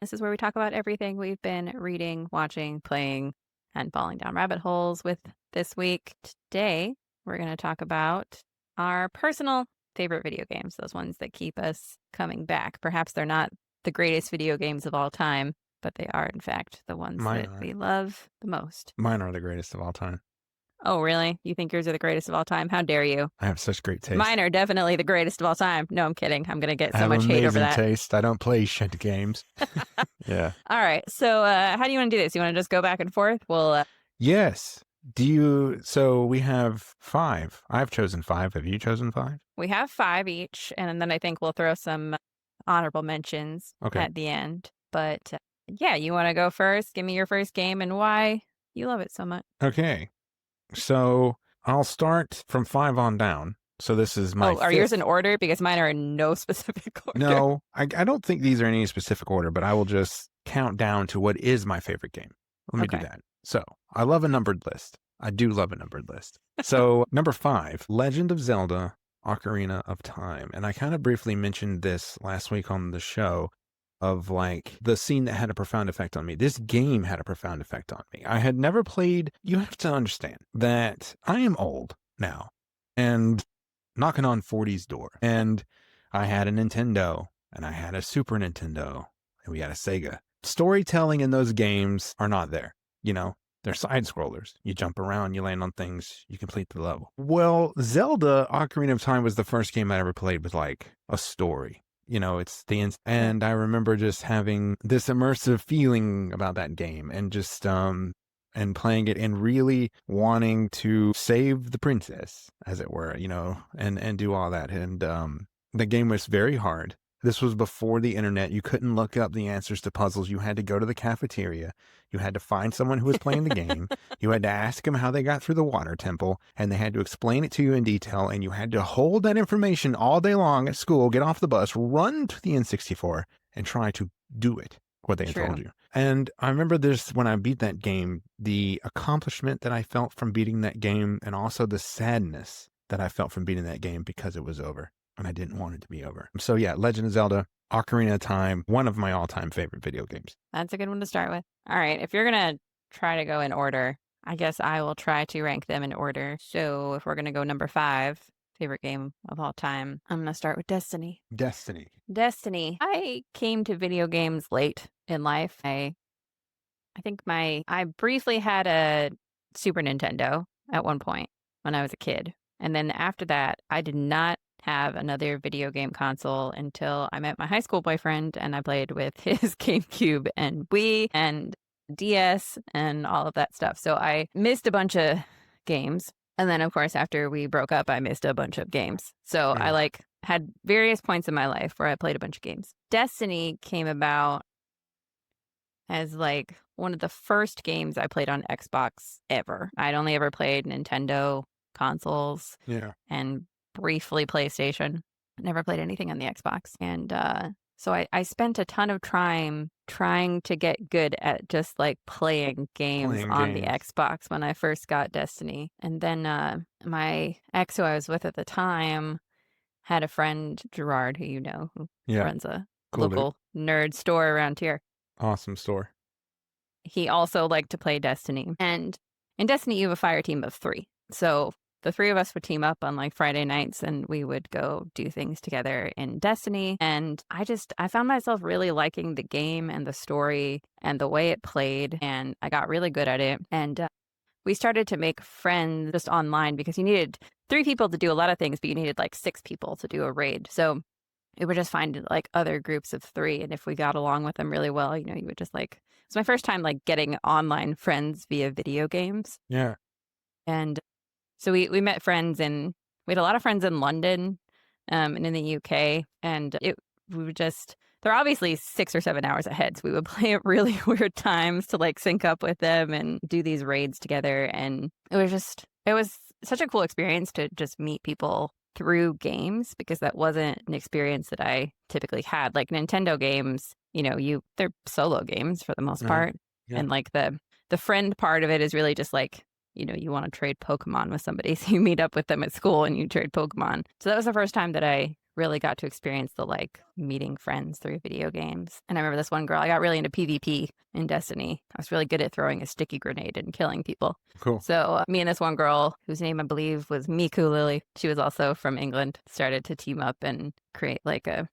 This is where we talk about everything we've been reading, watching, playing, and falling down rabbit holes with this week. Today, we're going to talk about our personal favorite video games, those ones that keep us coming back. Perhaps they're not the greatest video games of all time, but they are, in fact, the ones Mine that are. we love the most. Mine are the greatest of all time. Oh, really? You think yours are the greatest of all time? How dare you? I have such great taste. Mine are definitely the greatest of all time. No, I'm kidding. I'm going to get I so have much hate over amazing that. taste. I don't play shit games. Yeah. All right. So, how do you want to do this? You want to just go back and forth? Well, Yes. So we have 5. I've chosen 5. Have you chosen 5? we have 5 each, and then I think we'll throw some honorable mentions Okay. at the end. But yeah, you want to go first? Give me your first game and why you love it so much. Okay. So I'll start from 5 on down. So this is my Oh, are yours in 5th. order? Because mine are in no specific order. No, I don't think these are in any specific order, but I will just count down to what is my favorite game. Let me do Okay. that. So I love a numbered list. I do love a numbered list. So number 5, Legend of Zelda, Ocarina of Time. And I kind of briefly mentioned this last week on the show of like the scene that had a profound effect on me. This game had a profound effect on me. I had never played. You have to understand that I am old now and knocking on 40's door. And I had a Nintendo and I had a Super Nintendo and we had a Sega. Storytelling in those games are not there. You know, they're side scrollers. You jump around, you land on things, you complete the level. Well, Zelda Ocarina of Time was the first game I ever played with like a story. You know, and I remember just having this immersive feeling about that game and just and playing it and really wanting to save the princess, as it were, you know, and do all that. And the game was very hard. This was before the internet. You couldn't look up the answers to puzzles. You had to go to the cafeteria. You had to find someone who was playing the game. You had to ask them how they got through the water temple, and they had to explain it to you in detail. And you had to hold that information all day long at school, get off the bus, run to the N64, and try to do it, what they had told True. you. And I remember this when I beat that game, the accomplishment that I felt from beating that game, and also the sadness that I felt from beating that game because it was over. And I didn't want it to be over. So yeah, Legend of Zelda, Ocarina of Time, one of my all-time favorite video games. That's a good one to start with. All right. If you're going to try to go in order, I guess I will try to rank them in order. So if we're going to go number 5, favorite game of all time, I'm going to start with Destiny. Destiny. Destiny. I came to video games late in life. I think I briefly had a Super Nintendo at one point when I was a kid. And then after that, I did not have another video game console until I met my high school boyfriend and I played with his GameCube and Wii and DS and all of that stuff. So I missed a bunch of games. And then of course, after we broke up, I missed a bunch of games. So I Yeah. had various points in my life where I played a bunch of games. Destiny came about as like one of the first games I played on Xbox ever. I'd only ever played Nintendo consoles Yeah. and briefly PlayStation. Never played anything on the Xbox. And so I spent a ton of time trying to get good at just like playing games Playing on the games. Xbox when I first got Destiny. And then my ex who I was with at the time had a friend, Gerard, who you know, who Yeah. runs a Cool dude. local nerd store around here. Awesome store. He also liked to play Destiny. And in Destiny, you have a fire team of 3. So the 3 of us would team up on like Friday nights and we would go do things together in Destiny. And I found myself really liking the game and the story and the way it played. And I got really good at it. And we started to make friends just online because you needed 3 people to do a lot of things, but you needed like 6 people to do a raid. So we would just find like other groups of 3. And if we got along with them really well, you know, you would just like, it's my first time like getting online friends via video games. Yeah. And so we met friends we had a lot of friends in London and in the UK. And we would just, they're obviously 6 or 7 hours ahead. So we would play at really weird times to like sync up with them and do these raids together. And it was such a cool experience to just meet people through games because that wasn't an experience that I typically had. Like Nintendo games, you know, they're solo games for the most part. Yeah. And like the friend part of it is really just like, you know, you want to trade Pokemon with somebody. So you meet up with them at school and you trade Pokemon. So that was the first time that I really got to experience the like meeting friends through video games. And I remember this one girl, I got really into PvP in Destiny. I was really good at throwing a sticky grenade and killing people. Cool. So me and this one girl, whose name I believe was Miku Lily, she was also from England, started to team up and create like a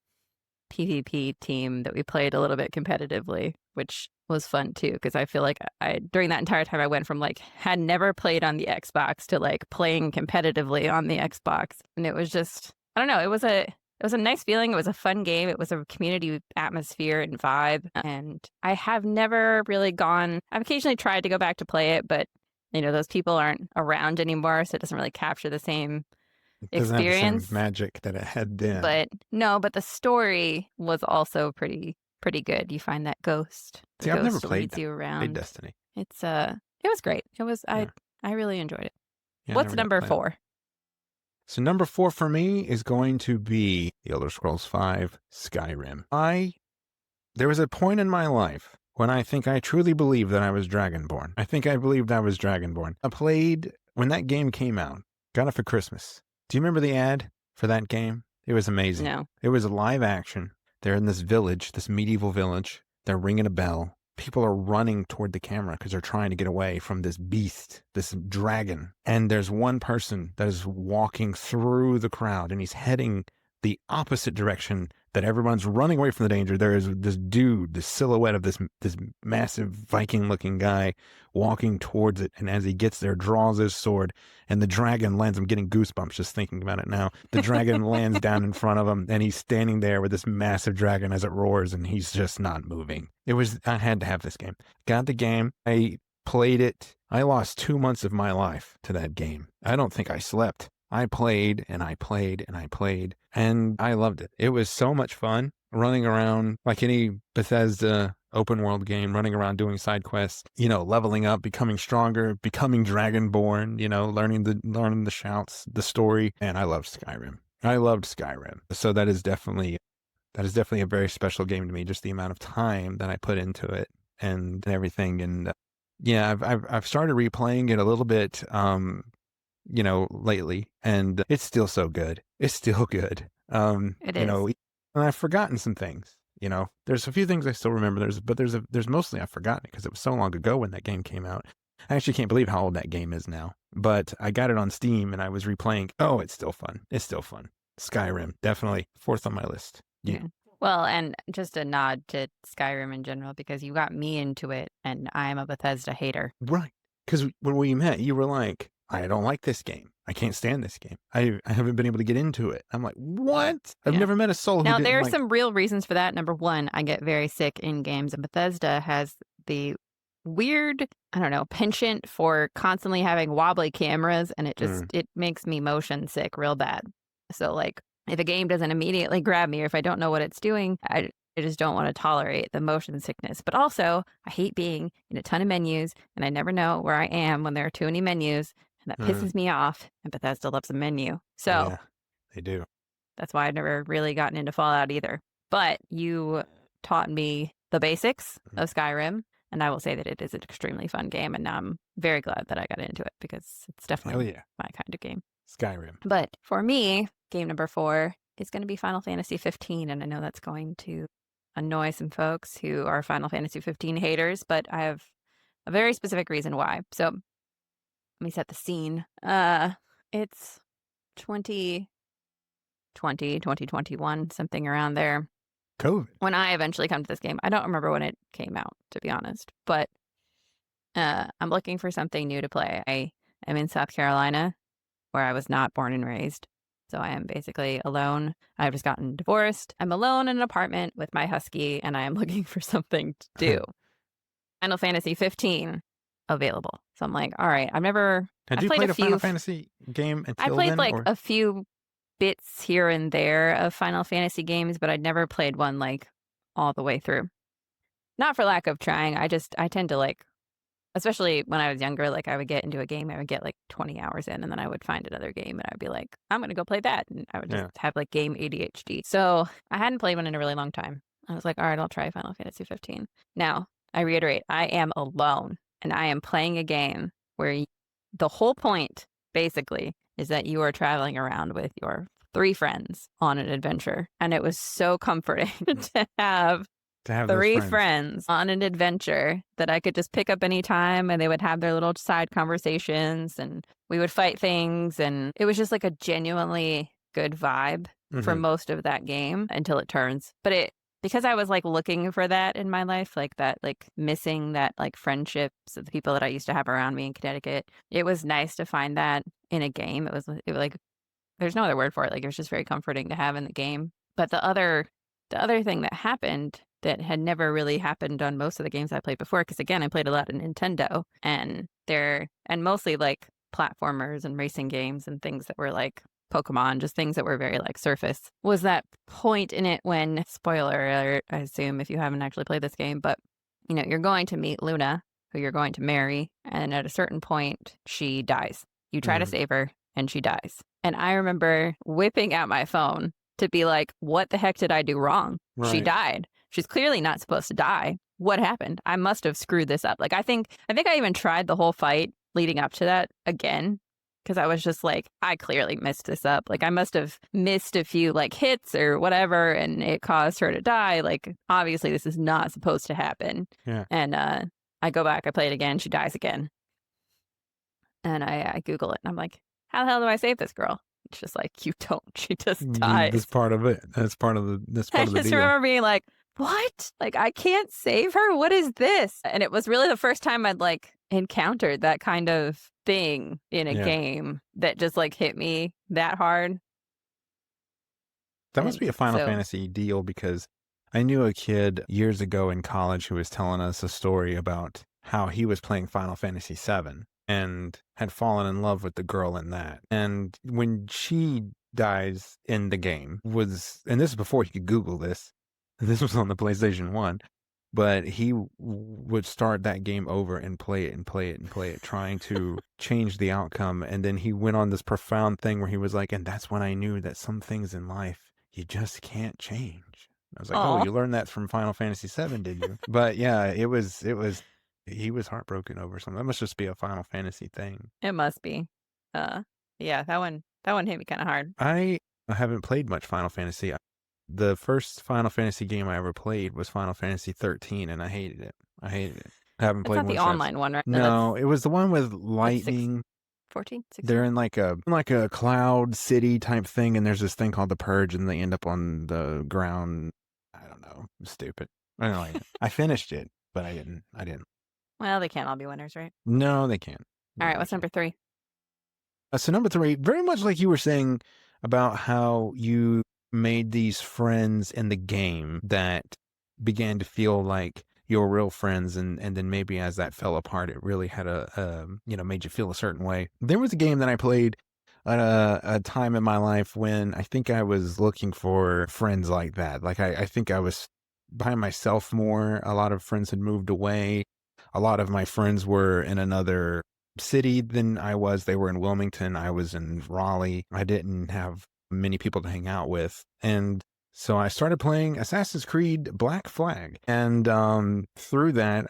PvP team that we played a little bit competitively, which was fun too, because I feel like I during that entire time I went from like had never played on the Xbox to like playing competitively on the Xbox. And it was just, I don't know, it was a nice feeling. It was a fun game. It was a community atmosphere and vibe. And I have never really gone, I've occasionally tried to go back to play it, but you know, those people aren't around anymore, so it doesn't really capture the same It doesn't have the experience. same magic that it had then. But no, but the story was also pretty good. You find that ghost. See, I've never played you around. Destiny. It was great. It was Yeah. I really enjoyed it. Yeah, I What's never got to number play it. 4? So number 4 for me is going to be The Elder Scrolls V Skyrim. There was a point in my life when I think I truly believed that I was Dragonborn. I think I believed I was Dragonborn. I played, when that game came out, got it for Christmas. Do you remember the ad for that game? It was amazing. No. It was a live action. They're in this village, this medieval village. They're ringing a bell. People are running toward the camera because they're trying to get away from this beast, this dragon. And there's one person that is walking through the crowd, and he's heading the opposite direction that everyone's running away from the danger. There is this dude, this silhouette of this massive Viking-looking guy walking towards it. And as he gets there, draws his sword, and the dragon lands. I'm getting goosebumps just thinking about it now. The dragon lands down in front of him, and he's standing there with this massive dragon as it roars, and he's just not moving. I had to have this game. Got the game. I played it. I lost 2 months of my life to that game. I don't think I slept. I played and I played and I played, and I loved it. It was so much fun running around like any Bethesda open world game, running around doing side quests, leveling up, becoming stronger, becoming Dragonborn, learning the shouts, the story. And I loved Skyrim. So that is definitely a very special game to me, just the amount of time that I put into it and everything. And yeah, I've started replaying it a little bit lately, and it's still so good. It's still good. It is. And I've forgotten some things. There's a few things I still remember. There's mostly I've forgotten it because it was so long ago when that game came out. I actually can't believe how old that game is now. But I got it on Steam and I was replaying. Oh, it's still fun. Skyrim, definitely 4th on my list. Yeah. Well, and just a nod to Skyrim in general, because you got me into it, and I'm a Bethesda hater. Right. Because when we met, you were like, I don't like this game. I can't stand this game. I haven't been able to get into it. I'm like, what? I've never met a soul who Now, didn't there are like... some real reasons for that. Number one, I get very sick in games, and Bethesda has the weird, I don't know, penchant for constantly having wobbly cameras, and it makes me motion sick real bad. So, like, if a game doesn't immediately grab me, or if I don't know what it's doing, I just don't want to tolerate the motion sickness. But also, I hate being in a ton of menus, and I never know where I am when there are too many menus. And that pisses me off, and Bethesda loves a menu. So yeah, they do. That's why I've never really gotten into Fallout either. But you taught me the basics of Skyrim, and I will say that it is an extremely fun game, and now I'm very glad that I got into it, because it's definitely my kind of game. Skyrim. But for me, game number 4 is going to be Final Fantasy 15, and I know that's going to annoy some folks who are Final Fantasy 15 haters, but I have a very specific reason why. So let me set the scene. It's 2020, 2021, something around there. COVID. When I eventually come to this game, I don't remember when it came out, to be honest, but I'm looking for something new to play. I am in South Carolina, where I was not born and raised. So I am basically alone. I've just gotten divorced. I'm alone in an apartment with my husky, and I am looking for something to do. Final Fantasy 15 available. So I'm like, all right, Had you played a Final Fantasy game until I played then, like a few bits here and there of Final Fantasy games, but I'd never played one like all the way through. Not for lack of trying. I tend to like, especially when I was younger, like I would get into a game, I would get like 20 hours in, and then I would find another game and I'd be like, I'm going to go play that. And I would just have like game ADHD. So I hadn't played one in a really long time. I was like, all right, I'll try Final Fantasy 15. Now, I reiterate, I am alone, and I am playing a game where the whole point, basically, is that you are traveling around with your 3 friends on an adventure, and it was so comforting to have To have those 3 friends. friends on an adventure that I could just pick up anytime, and they would have their little side conversations, and we would fight things, and it was just like a genuinely good vibe for Mhm. most of that game until it turns. But because I was, like, looking for that in my life, like that, like, missing that, like, friendships of the people that I used to have around me in Connecticut, it was nice to find that in a game. It was like there's no other word for it, like, it was just very comforting to have in the game. But the other thing that happened that had never really happened on most of the games I played before, because again, I played a lot of Nintendo, and mostly, like, platformers and racing games and things that were like Pokemon, just things that were very, like, surface, was that point in it when spoiler alert, I assume if you haven't actually played this game, but, you're going to meet Luna, who you're going to marry, and at a certain point, she dies. You try to Mhm. save her, and she dies. And I remember whipping out my phone to be like, "What the heck did I do wrong? She Right. died. She's clearly not supposed to die. What happened? I must have screwed this up." Like, I think I even tried the whole fight leading up to that again, because I was just like, "I clearly messed this up. Like, I must have missed a few, like, hits or whatever, and it caused her to die. Like, obviously, this is not supposed to happen." Yeah. And, I go back, I play it again, she dies again. And I Google it, and I'm like, "How the hell do I save this girl?" It's just like, "You don't. She just That's dies." part of it. That's I part of the just deal. remember being like, "What? Like, I can't save her? What is this?" And it was really the first time I'd, like, encountered that kind of thing in a Yeah. game that just, like, hit me that hard. That must And be a Final so Fantasy deal because I knew a kid years ago in college who was telling us a story about how he was playing Final Fantasy VII and had fallen in love with the girl in that. And when she dies in the game and this is before he could Google this. This was on the PlayStation 1, but he would start that game over and play it and play it and play it, trying to change the outcome. And then he went on this profound thing where he was like, and that's when I knew that some things in life you just can't change. I was like, oh, aw, you learned that from Final Fantasy VII, did you? But yeah, he was heartbroken over something. That must just be a Final Fantasy thing. it must be. Uh, yeah, that one hit me kinda hard. I haven't played much Final Fantasy. The first Final Fantasy game I ever played was Final Fantasy 13, and I hated it. I hated it. I haven't That's played not one the since. online one, right? No, No, it was the one with that's 6 lightning. 14, They're 16. in like a cloud city type thing, and there's this thing called the Purge, and they end up on the ground. I don't know. Stupid. I don't like it. I finished it, but I didn't. I didn't. Well, they can't all be winners, right? No, they can't. No, Alright, they what's can't. number 3? So number three, very much like you were saying about how you made these friends in the game that began to feel like your real friends, and then maybe as that fell apart, it really had made you feel a certain way. There was a game that I played at a time in my life when I think I was looking for friends like that. Like I think I was by myself more. A lot of friends had moved away. A lot of my friends were in another city than I was. They were in Wilmington. I was in Raleigh. I didn't have many people to hang out with. And so I started playing Assassin's Creed Black Flag. And through that,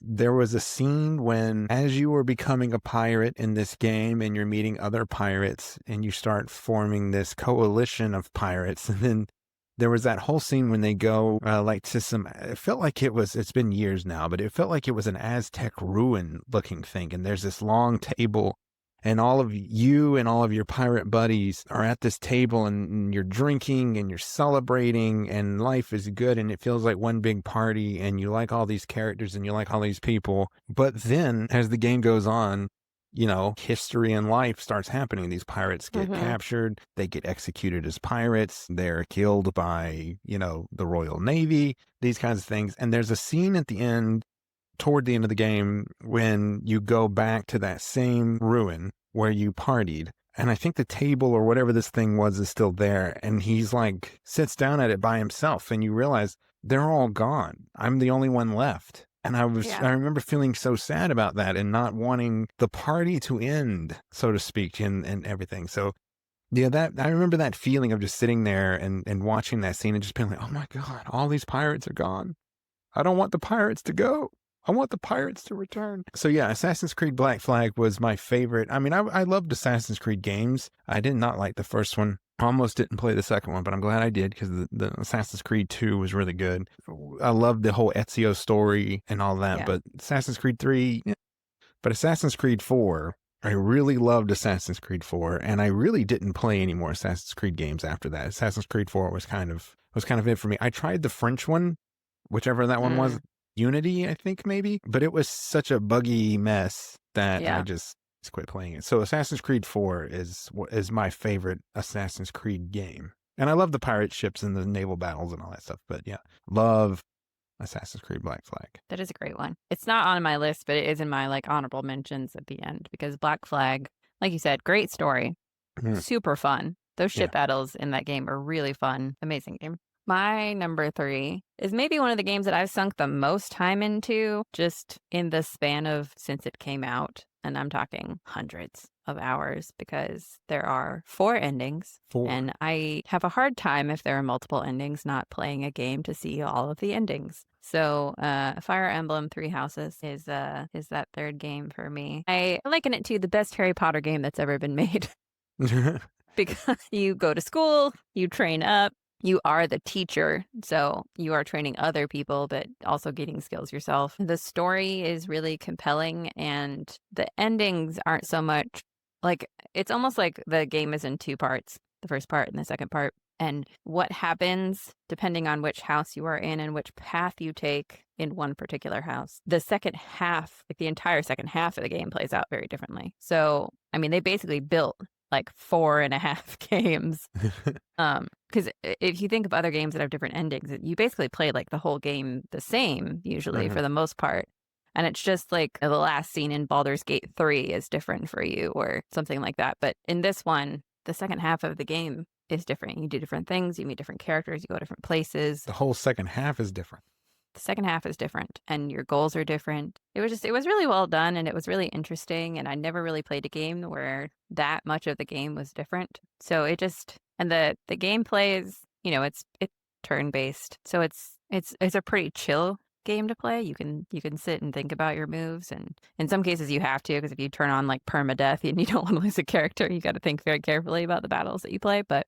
there was a scene when, as you were becoming a pirate in this game and you're meeting other pirates and you start forming this coalition of pirates, and then there was that whole scene when they go like to it felt like it's been years now, but it felt like it was an Aztec ruin looking thing. And there's this long table and all of you and all of your pirate buddies are at this table, and you're drinking and you're celebrating and life is good. And it feels like one big party, and you like all these characters and you like all these people. But then as the game goes on, history and life starts happening. These pirates get Mhm. captured. They get executed as pirates. They're killed by, the Royal Navy, these kinds of things. And there's a scene at the end, toward the end of the game, when you go back to that same ruin where you partied. And I think the table or whatever this thing was is still there. And he's like, sits down at it by himself. And you realize they're all gone. I'm the only one left. And Yeah. I remember feeling so sad about that and not wanting the party to end, so to speak, and everything. So yeah, I remember that feeling of just sitting there and watching that scene and just being like, oh my God, all these pirates are gone. I don't want the pirates to go. I want the pirates to return. So yeah, Assassin's Creed Black Flag was my favorite. I mean, I loved Assassin's Creed games. I did not like the first one. Almost didn't play the second one, but I'm glad I did because the Assassin's Creed 2 was really good. I love the whole Ezio story and all that, Yeah. but Assassin's Creed 3, but Assassin's Creed 4, I really loved Assassin's Creed 4, and I really didn't play any more Assassin's Creed games after that. Assassin's Creed 4 was kind of it for me. I tried the French one, whichever that one Mm, was, Unity, I think maybe, but it was such a buggy mess that I yeah. just quit playing it. So Assassin's Creed 4 is my favorite Assassin's Creed game. And I love the pirate ships and the naval battles and all that stuff, but yeah, love Assassin's Creed Black Flag. That is a great one. It's not on my list, but it is in my like honorable mentions at the end because Black Flag, like you said, great story, Mm, super fun. Those yeah. ship battles in that game are really fun. Amazing game. My number three is maybe one of the games that I've sunk the most time into just in the span of since it came out. And I'm talking hundreds of hours because there are 4 endings. 4. And I have a hard time if there are multiple endings, not playing a game to see all of the endings. So, Fire Emblem Three Houses is that third game for me. I liken it to the best Harry Potter game that's ever been made because you go to school, you train up, you are the teacher, so you are training other people, but also getting skills yourself. The story is really compelling, and the endings aren't so much like it's almost like the game is in 2 parts, the first part and the second part. And what happens depending on which house you are in and which path you take in one particular house. The second half, like the entire second half of the game, plays out very differently. So, I mean, they basically built like 4.5 games. Because if you think of other games that have different endings, you basically play like the whole game the same, usually Mhm. for the most part. And it's just like the last scene in Baldur's Gate 3 is different for you or something like that. But in this one, the second half of the game is different. You do different things, you meet different characters, you go different places. The whole second half is different. The second half is different and your goals are different. It was really well done and it was really interesting. And I never really played a game where that much of the game was different. So it just, and the gameplay is, it's turn based. So it's a pretty chill game to play. You can sit and think about your moves. And in some cases you have to, because if you turn on like permadeath and you don't want to lose a character, you got to think very carefully about the battles that you play. But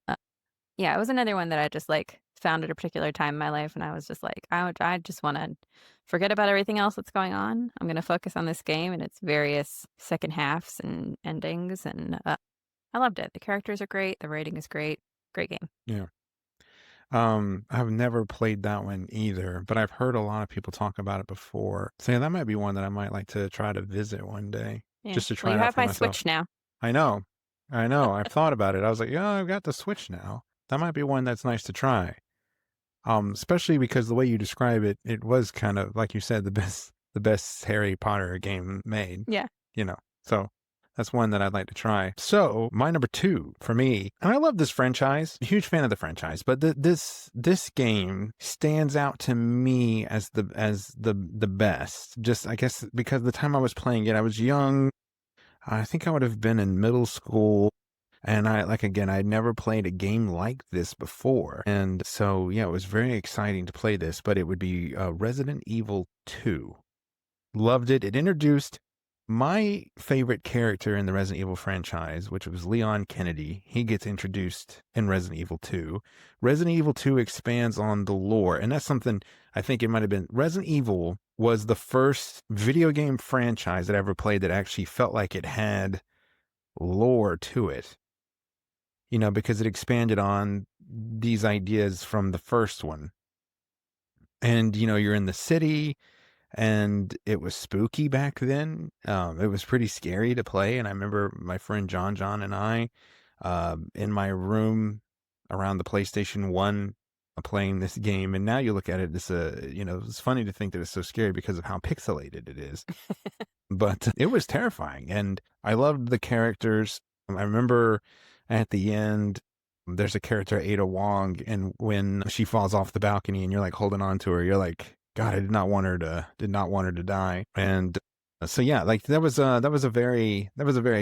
yeah, it was another one that I just like found at a particular time in my life, and I was just like, I just want to forget about everything else that's going on. I'm going to focus on this game and its various second halves and endings, and I loved it. The characters are great, the writing is great, great game. Yeah. I've never played that one either, but I've heard a lot of people talk about it before. So yeah, that might be one that I might like to try to visit one day, Yeah. just to Well, try you it out have for my myself. Switch now. I know. I know. I've thought about it. I was like, yeah, I've got the Switch now. That might be one that's nice to try. Especially because the way you describe it, it was kind of like you said, the best Harry Potter game made, Yeah. you know. So that's one that I'd like to try. So my number 2 for me, and I love this franchise, huge fan of the franchise, but this game stands out to me as the best. Just I guess because the time I was playing it, I was young. I think I would have been in middle school. And I'd never played a game like this before. And so, yeah, it was very exciting to play this, but it would be Resident Evil 2. Loved it. It introduced my favorite character in the Resident Evil franchise, which was Leon Kennedy. He gets introduced in Resident Evil 2. Resident Evil 2 expands on the lore, and that's something I think it might have been. Resident Evil was the first video game franchise that I ever played that actually felt like it had lore to it, because it expanded on these ideas from the first one. And, you're in the city and it was spooky back then. It was pretty scary to play. And I remember my friend John and I, in my room around the PlayStation 1 playing this game. And now you look at it, it's funny to think that it's so scary because of how pixelated it is. But it was terrifying, and I loved the characters. I remember at the end, there's a character, Ada Wong, and when she falls off the balcony and you're like holding on to her, you're like, God, I did not want her to die. And so yeah, like that was a very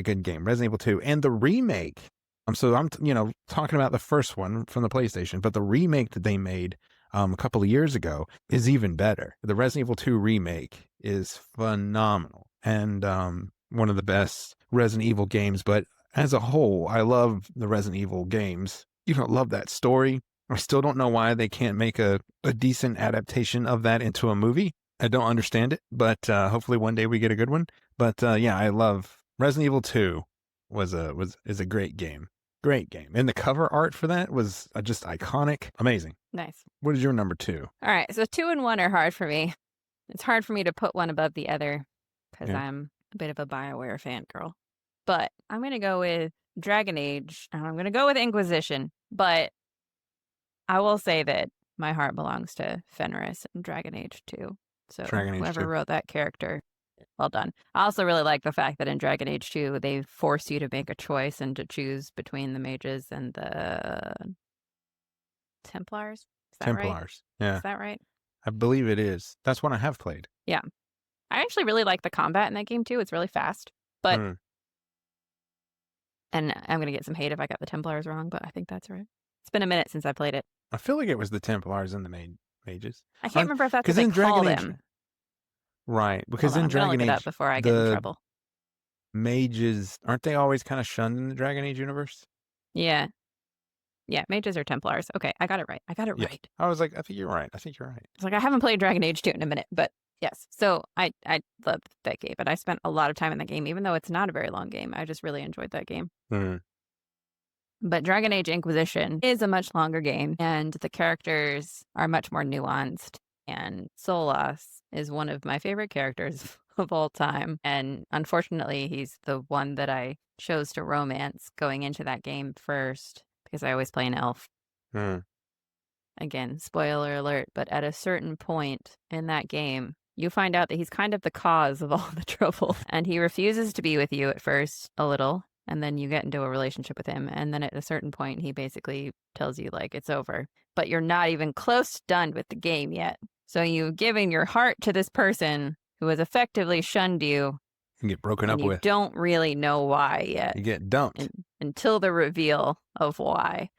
good game, Resident Evil 2, and the remake. So I'm talking about the first one from the PlayStation, but the remake that they made a couple of years ago is even better. The Resident Evil 2 remake is phenomenal and one of the best Resident Evil games. But as a whole, I love the Resident Evil games. you know, love that story. I still don't know why they can't make a decent adaptation of that into a movie. I don't understand it, but hopefully one day we get a good one. But yeah, I love Resident Evil 2 is a great game. Great game. And the cover art for that was just iconic. Amazing. Nice. What is your number 2? All right. So 2 and 1 are hard for me. It's hard for me to put one above the other because Yeah. I'm a bit of a BioWare fangirl. But I'm going to go with Dragon Age, and I'm going to go with Inquisition. But I will say that my heart belongs to Fenris and Dragon Age 2. So Dragon Age whoever 2. wrote that character, well done. I also really like the fact that in Dragon Age 2, they force you to make a choice and to choose between the mages and the Templars. Is that right? Templars. Yeah. Is that right? I believe it is. That's one I have played. Yeah. I actually really like the combat in that game too. It's really fast. But Mm. and I'm going to get some hate if I got the Templars wrong, but I think that's right. It's been a minute since I played it. I feel like it was the Templars and the mages. I can't remember if that's what 'cause they in call Dragon Age- them. Right, because Hold on, in I'm gonna Dragon look it up Age, before I get in the trouble. mages, aren't they always kind of shunned in the Dragon Age universe? Yeah. Yeah, mages or Templars. Okay, I got it right. I got it Yeah. right. I was like, I think you're right. I think you're right. It's like I haven't played Dragon Age 2 in a minute, but yes. So I loved that game, and I spent a lot of time in that game, even though it's not a very long game. I just really enjoyed that game. Mm. But Dragon Age Inquisition is a much longer game, and the characters are much more nuanced. And Solas is one of my favorite characters of all time. And unfortunately, he's the one that I chose to romance going into that game first because I always play an elf. Mm. Again, spoiler alert, but at a certain point in that game, you find out that he's kind of the cause of all the trouble. And he refuses to be with you at first, a little, and then you get into a relationship with him. And then at a certain point, he basically tells you, like, it's over. But you're not even close to done with the game yet. So you've given your heart to this person who has effectively shunned you. You get broken and up you with. don't really know why yet. You get dumped. Until the reveal of why.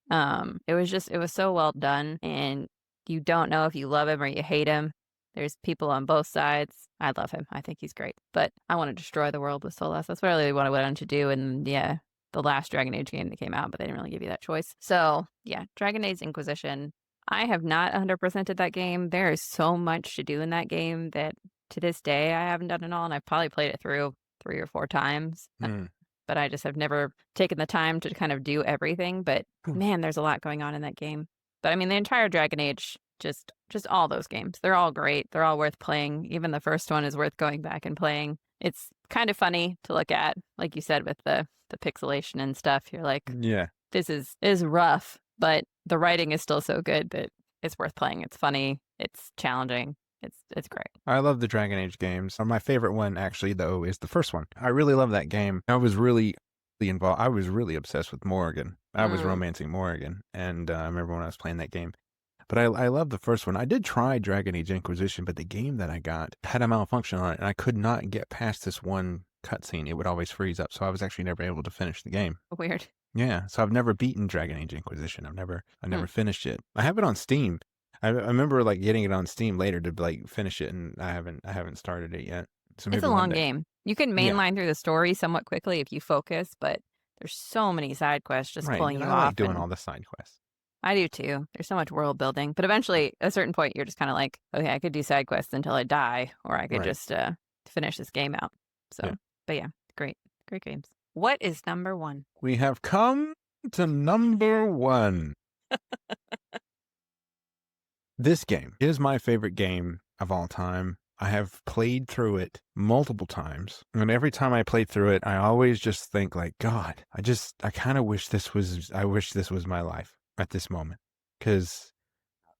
It was so well done, and you don't know if you love him or you hate him. There's people on both sides. I love him. I think he's great. But I want to destroy the world with Solas. That's really what I wanted to do. And yeah, the last Dragon Age game that came out, but they didn't really give you that choice. So yeah, Dragon Age Inquisition. I have not 100%ed that game. There is so much to do in that game that to this day I haven't done it all, and I've probably played it through 3 or 4 times. Mm. But I just have never taken the time to kind of do everything. But man, there's a lot going on in that game. But I mean, the entire Dragon Age, just all those games, they're all great. They're all worth playing. Even the first one is worth going back and playing. It's kind of funny to look at, like you said, with the pixelation and stuff. You're like, Yeah. this is rough, but the writing is still so good that it's worth playing. It's funny. It's challenging. It's great. I love the Dragon Age games. My favorite one, actually, though, is the first one. I really love that game. I was really involved. I was really obsessed with Morrigan. I was romancing Morrigan, and I remember when I was playing that game. But I love the first one. I did try Dragon Age Inquisition, but the game that I got had a malfunction on it, and I could not get past this one cutscene. It would always freeze up, so I was actually never able to finish the game. Weird. Yeah, so I've never beaten Dragon Age Inquisition. I never finished it. I have it on Steam. I remember like getting it on Steam later to like finish it, and I haven't started it yet. So maybe It's a one long day. game. You can mainline through the story somewhat quickly if you focus, but there's so many side quests just pulling you I off. like doing all the side quests. I do too. There's so much world building, but eventually, at a certain point, you're just kind of like, okay, I could do side quests until I die, or I could just finish this game out. So, but yeah, great games. What is number 1? We have come to number 1. This game is my favorite game of all time. I have played through it multiple times. And every time I play through it, I always just think like, God, I kind of wish this was my life at this moment. Because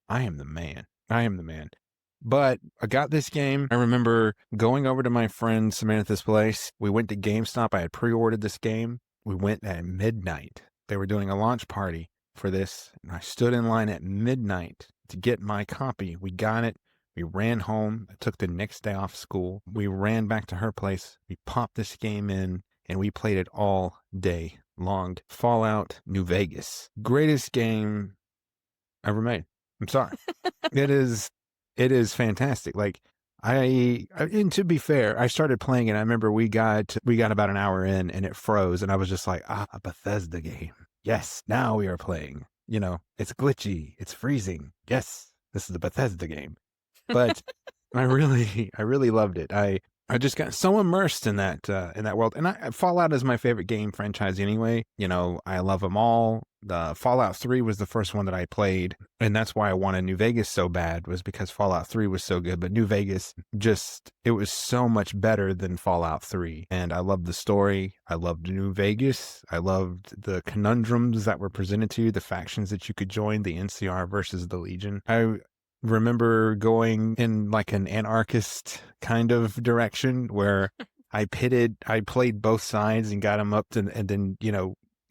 I am the man. But I got this game. I remember going over to my friend Samantha's place. We went to GameStop. I had pre-ordered this game. We went at midnight. They were doing a launch party for this. And I stood in line at midnight to get my copy. We got it. We ran home. I took the next day off school. We ran back to her place. We popped this game in, and we played it all day long. Fallout New Vegas. Greatest game ever made. I'm sorry. It is fantastic. Like and to be fair, I started playing it. I remember we got about an hour in and it froze, and I was just like, a Bethesda game. Yes, now we are playing. It's glitchy, it's freezing. Yes, this is the Bethesda game. But I really loved it. I just got so immersed in that world. And Fallout is my favorite game franchise anyway. I love them all. The Fallout 3 was the first one that I played, and that's why I wanted New Vegas so bad, was because Fallout 3 was so good. But New Vegas it was so much better than Fallout 3. And I loved the story. I loved New Vegas. I loved the conundrums that were presented to you, the factions that you could join, the NCR versus the Legion. I remember going in like an anarchist kind of direction where I played both sides and got them up to, and then,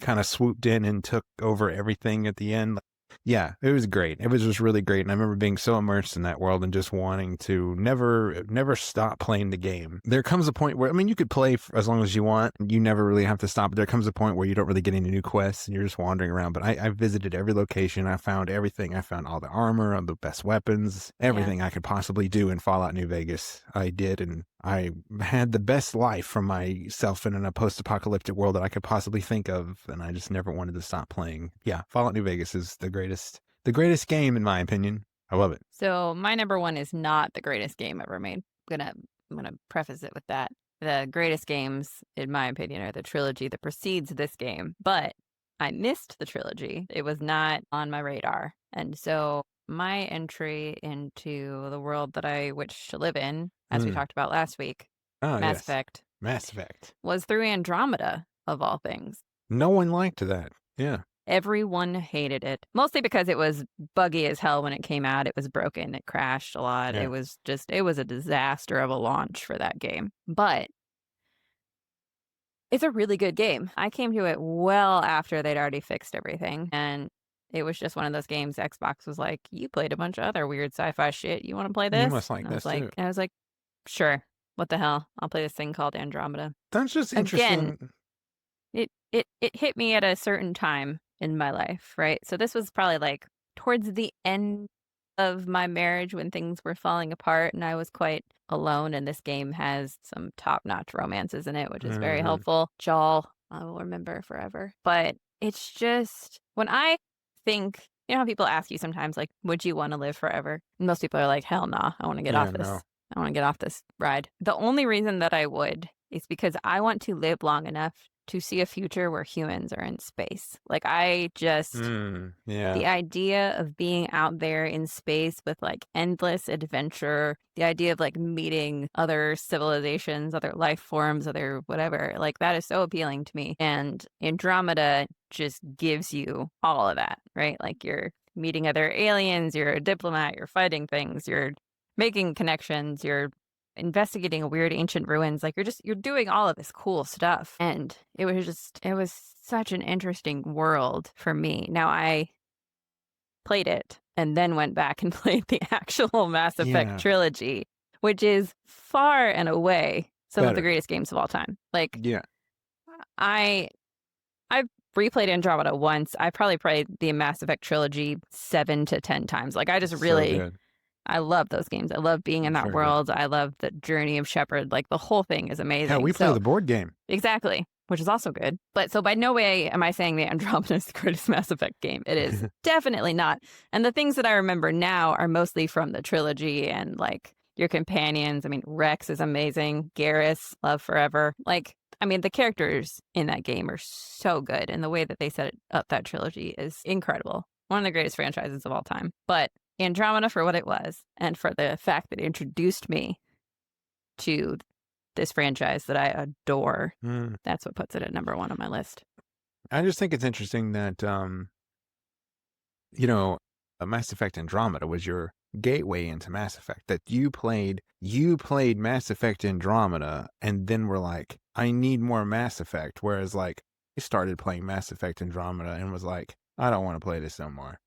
kind of swooped in and took over everything at the end. Yeah, it was great. It was just really great. And I remember being so immersed in that world and just wanting to never stop playing the game. There comes a point where, I mean, you could play for as long as you want. You never really have to stop. But there comes a point where you don't really get any new quests and you're just wandering around. But I visited every location. I found everything. I found all the armor, all the best weapons, everything I could possibly do in Fallout New Vegas. I did. And I had the best life for myself in a post-apocalyptic world that I could possibly think of, and I just never wanted to stop playing. Yeah, Fallout New Vegas is the greatest game in my opinion. I love it. So my number one is not the greatest game ever made. I'm gonna preface it with that. The greatest games, in my opinion, are the trilogy that precedes this game. But I missed the trilogy. It was not on my radar. And so my entry into the world that I wish to live in, as we talked about last week, Oh, Mass yes. Effect, Mass Effect. was through Andromeda, of all things. No one liked that. Yeah. Everyone hated it, mostly because it was buggy as hell when it came out. It was broken. It crashed a lot. Yeah. It was a disaster of a launch for that game. But it's a really good game. I came to it well after they'd already fixed everything. And it was just one of those games Xbox was like, you played a bunch of other weird sci-fi shit. You want to play You this? must like this too. I was like, sure. What the hell? I'll play this thing called Andromeda. That's just Again, interesting. it hit me at a certain time in my life, right? So this was probably like towards the end of my marriage when things were falling apart and I was quite alone, and this game has some top-notch romances in it, which is very helpful. Jal, I will remember forever. But it's just when I think, you know how people ask you sometimes, like, would you want to live forever? And most people are like, hell nah, I want to get off this. No. I want to get off this ride. The only reason that I would is because I want to live long enough to see a future where humans are in space. Like the idea of being out there in space with like endless adventure, the idea of like meeting other civilizations, other life forms, other whatever, like that is so appealing to me. And Andromeda just gives you all of that, right? Like you're meeting other aliens, you're a diplomat, you're fighting things, you're making connections, you're investigating a weird ancient ruins. Like you're doing all of this cool stuff. And it was such an interesting world for me. Now I played it and then went back and played the actual Mass Effect trilogy, which is far and away some of the greatest games of all time. Like I've replayed Andromeda once. I probably played the Mass Effect trilogy 7 to 10 times. Like I just really I love those games. I love being in that world. I love the journey of Shepard. Like the whole thing is amazing. Yeah, we play the board game. Exactly, which is also good. But so by no way am I saying that Andromeda is the greatest Mass Effect game. It is definitely not. And the things that I remember now are mostly from the trilogy and like your companions. I mean, Rex is amazing. Garrus, love forever. Like, I mean, the characters in that game are so good. And the way that they set up that trilogy is incredible. One of the greatest franchises of all time. But Andromeda for what it was, and for the fact that it introduced me to this franchise that I adore. That's what puts it at number one on my list. I just think it's interesting that, Mass Effect Andromeda was your gateway into Mass Effect. That you played Mass Effect Andromeda, and then were like, I need more Mass Effect. Whereas, like, I started playing Mass Effect Andromeda and was like, I don't want to play this no more.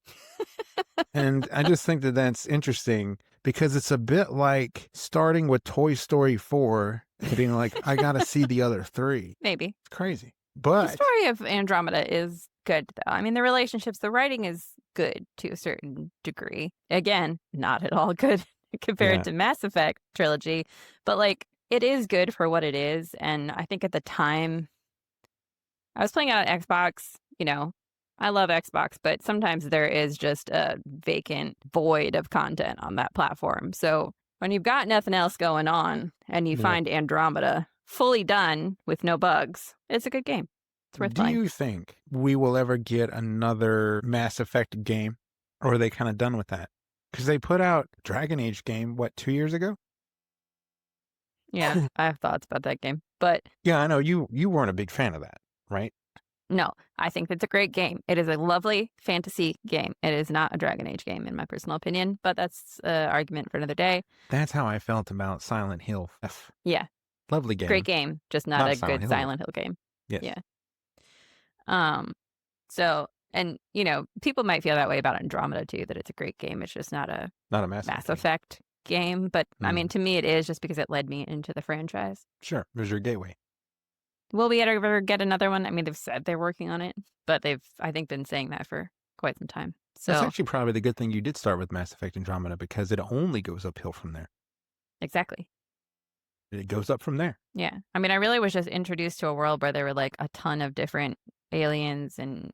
And I just think that that's interesting because it's a bit like starting with Toy Story 4 and being like, I got to see the other 3. Maybe. It's crazy. But the story of Andromeda is good, though. I mean, the relationships, the writing is good to a certain degree. Again, not at all good compared to Mass Effect trilogy, but like it is good for what it is. And I think at the time I was playing it on Xbox, I love Xbox, but sometimes there is just a vacant void of content on that platform. So when you've got nothing else going on and you Yeah. find Andromeda fully done with no bugs, it's a good game. It's worth Do playing. you think we will ever get another Mass Effect game, or are they kind of done with that? Because they put out Dragon Age game, what, 2 years ago? Yeah, I have thoughts about that game. But Yeah, I know you weren't a big fan of that, right? no, I think it's a great game. It is a lovely fantasy game. It is not a Dragon Age game, in my personal opinion, but that's an argument for another day. That's how I felt about Silent Hill. Yeah, Lovely great game, game, just not not a a Silent good Hill game. Silent Hill game. Yes, Yeah. Um, so, and, people might feel that way about Andromeda too, that it's a great game. It's just not a not a Mass Mass Effect game. Effect game. But I mean, Mm, to me, it is just because it led me into the franchise. sure, it was your gateway. Will we ever get another one? I mean, they've said they're working on it, but they've, I think, been saying that for quite some time. That's So, actually probably the good thing you did start with Mass Effect Andromeda because it only goes uphill from there. exactly. It goes up from there. Yeah. I mean, I really was just introduced to a world where there were like a ton of different aliens and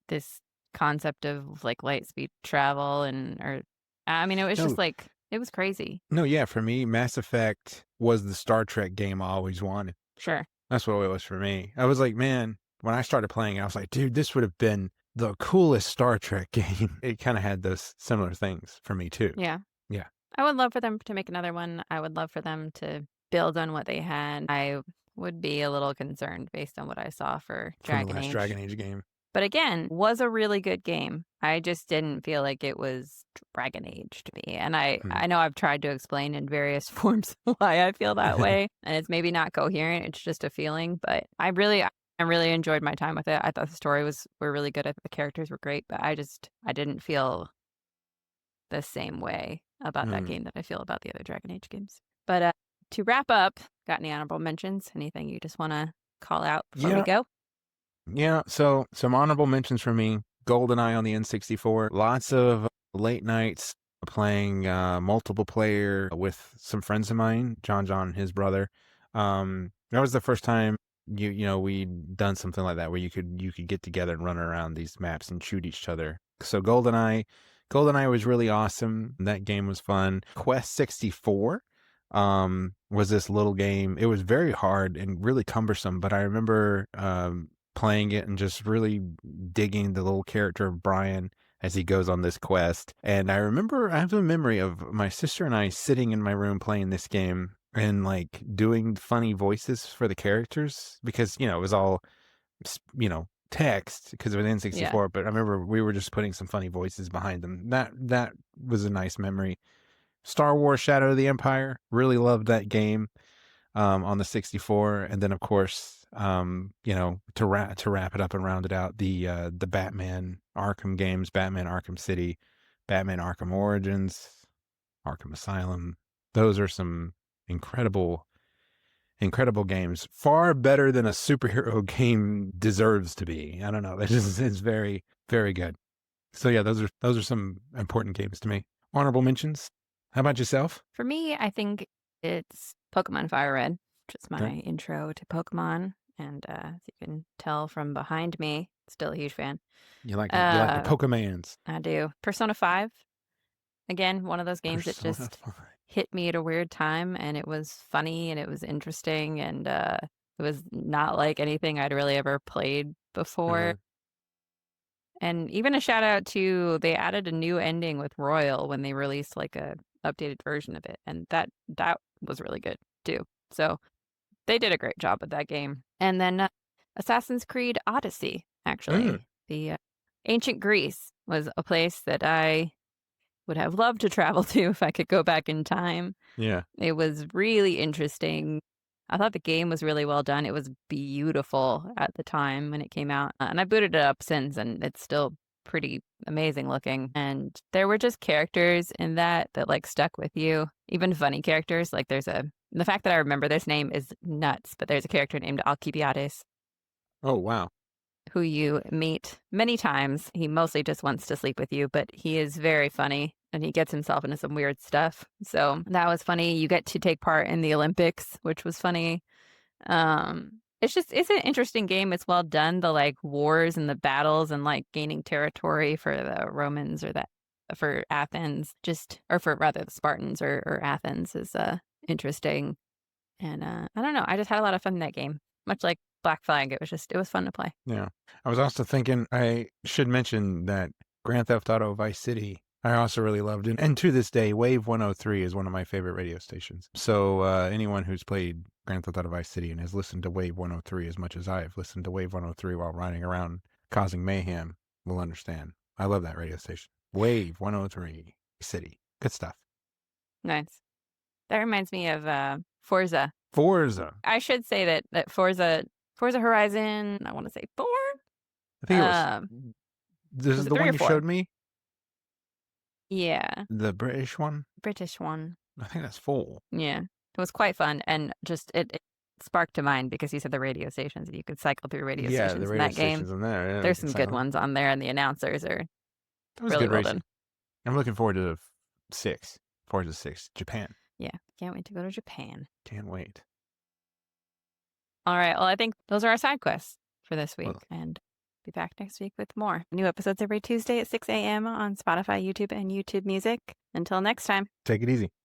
this concept of like light speed travel or I mean, it was No, just like it was crazy. no, yeah, for me, Mass Effect was the Star Trek game I always wanted. Sure. That's what it was for me. I was like, man, when I started playing, I was like, dude, this would have been the coolest Star Trek game. It kind of had those similar things for me too. Yeah. Yeah, I would love for them to make another one. I would love for them to build on what they had. I would be a little concerned based on what I saw for from the Dragon last Age. Dragon Age game. But again, was a really good game. I just didn't feel like it was Dragon Age to me. And Hmm. I know I've tried to explain in various forms why I feel that way. And it's maybe not coherent. It's just a feeling. But I really enjoyed my time with it. I thought the story were really good. I thought the characters were great. But I didn't feel the same way about that Hmm. game that I feel about the other Dragon Age games. But to wrap up, got any honorable mentions? Anything you just want to call out before we Yeah, go? yeah. So some honorable mentions for me. GoldenEye on the N64. Lots of late nights playing multiple player with some friends of mine, John and his brother. That was the first time we'd done something like that where you could get together and run around these maps and shoot each other. So GoldenEye was really awesome. That game was fun. Quest 64 was this little game. It was very hard and really cumbersome, but I remember playing it and just really digging the little character of Brian as he goes on this quest. And I have a memory of my sister and I sitting in my room playing this game and like doing funny voices for the characters because, it was all, text because it was Yeah. N64. But I remember we were just putting some funny voices behind them. That was a nice memory. Star Wars Shadow of the Empire, really loved that game on the 64. And then of course, to wrap it up and round it out, the Batman Arkham games, Batman Arkham City, Batman Arkham Origins, Arkham Asylum. Those are some incredible, incredible games. Far better than a superhero game deserves to be. I don't know. It's very, very good. So yeah, those are some important games to me. Honorable mentions. How about yourself? For me, I think it's Pokemon Fire Red, which is Okay. my intro to Pokemon. And as you can tell from behind me, still a huge fan. You like the Uh, Pokemans. I do. Persona 5, again, one of those games that Persona just 5. hit me at a weird time and it was funny and it was interesting and it was not like anything I'd really ever played before. Uh, And even a shout out to they added a new ending with Royal when they released like a updated version of it, and that was really good too. So they did a great job with that game. And then Assassin's Creed Odyssey, mm, actually, the ancient Greece was a place that I would have loved to travel to if I could go back in time. yeah. It was really interesting. I thought the game was really well done. It was beautiful at the time when it came out. And I booted it up since, and it's still pretty amazing looking. And there were just characters in that like stuck with you, even funny characters. Like the fact that I remember this name is nuts, but there's a character named Alcibiades Oh, wow. who you meet many times. He mostly just wants to sleep with you, but he is very funny and he gets himself into some weird stuff. So that was funny. You get to take part in the Olympics, which was funny. Um, it's an interesting game. It's well done. The like wars and the battles and like gaining territory for the Romans or that for Athens, just or for rather the Spartans or Athens is interesting. And I don't know. I just had a lot of fun in that game. Much like Black Flag, it was fun to play. Yeah. I was also thinking I should mention that Grand Theft Auto Vice City, I also really loved it. And to this day, Wave 103 is one of my favorite radio stations. So anyone who's played Grand Theft Auto Vice City and has listened to Wave 103 as much as I have listened to Wave 103 while riding around causing mayhem will understand. I love that radio station. Wave 103 City. Good stuff. Nice. That reminds me of Forza. Forza. I should say that Forza Horizon, I want to say 4. I think it was. Um, This was is it the 3 one or you 4? showed me? Yeah, The British one? British one. I think that's 4. Yeah, it was quite fun, and just it sparked to mind because you said the radio stations. You could cycle through radio Yeah, the stations in radio that game. stations in there. Yeah, There's you can some good cycle. ones on there, and the announcers are That was really good well racing. done. I'm looking forward to 6. Forza 6, Japan. Yeah, can't wait to go to Japan. Can't wait. All right, well, I think those are our side quests for this week, Well, and be back next week with more. New episodes every Tuesday at 6 a.m. on Spotify, YouTube, and YouTube Music. Until next time. take it easy.